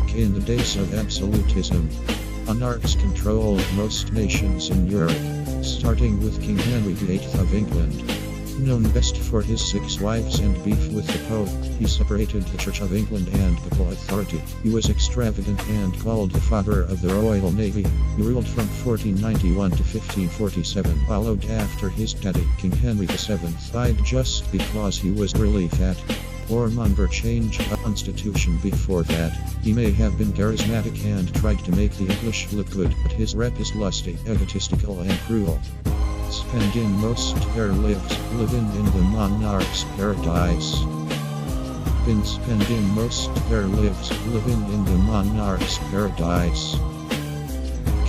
Back in the days of absolutism, monarchs controlled most nations in Europe, starting with King Henry VIII of England. Known best for his 6 wives and beef with the Pope, he separated the Church of England and papal authority. He was extravagant and called the father of the Royal Navy. He ruled from 1491 to 1547, followed after his daddy, King Henry VII, died just because he was really fat. Warmonger changed the constitution before that. He may have been charismatic and tried to make the English look good, but his rep is lusty, egotistical and cruel. Spending most their lives living in the monarch's paradise. Been spending most their lives living in the monarch's paradise.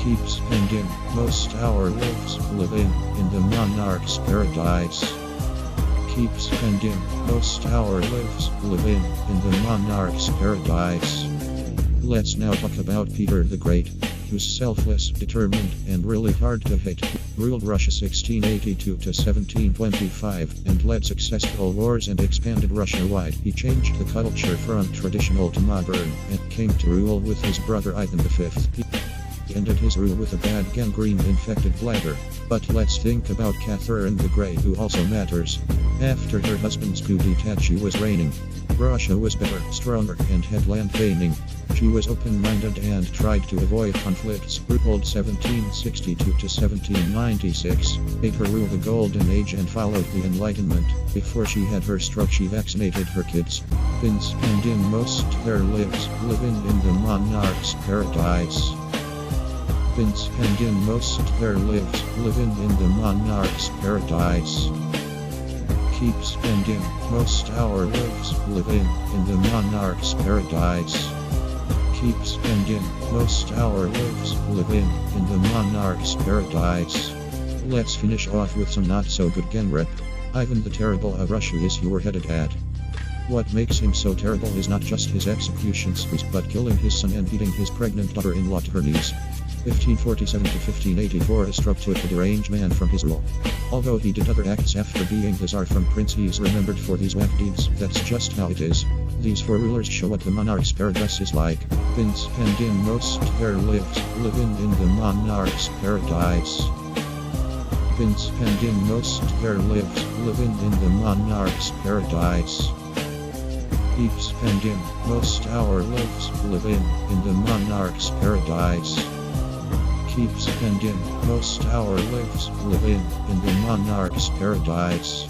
Keep spending most our lives living in the monarch's paradise. Keep spending most our lives living in the monarch's paradise. Let's now talk about Peter the Great, who's selfless, determined, and really hard to hate. Ruled Russia 1682 to 1725 and led successful wars and expanded Russia wide. He changed the culture from traditional to modern and came to rule with his brother Ivan V. He ended his rule with a bad gangrene-infected bladder. But let's think about Catherine the Great, who also matters. After her husband's coup d'etat, she was reigning. Russia was better, stronger, and had land gaining. She was open-minded and tried to avoid conflicts. Ruled 1762 to 1796, made her rule the Golden Age and followed the Enlightenment. Before she had her stroke, she vaccinated her kids. Been spending most their lives living in the monarch's paradise. Been spending most their lives living in the monarch's paradise. Keep spending most our lives living in the monarch's paradise. Keep spending most our lives living in the monarch's paradise. Let's finish off with some not so good gang rep. Ivan the Terrible of Russia is who we're headed at. What makes him so terrible is not just his execution sprees, but killing his son and beating his pregnant daughter-in-law to her knees. 1547 to 1584, a stroke took a deranged man from his rule. Although he did other acts after being the Tsar from Prince, he's remembered for these whack deeds. That's just how it is. These 4 rulers show what the monarch's paradise is like. Been spending most their lives living in the monarch's paradise. Been spending most their lives living in the monarch's paradise. Keep spending most our lives living in the monarch's paradise. Keep spending most our lives living in the monarch's paradise.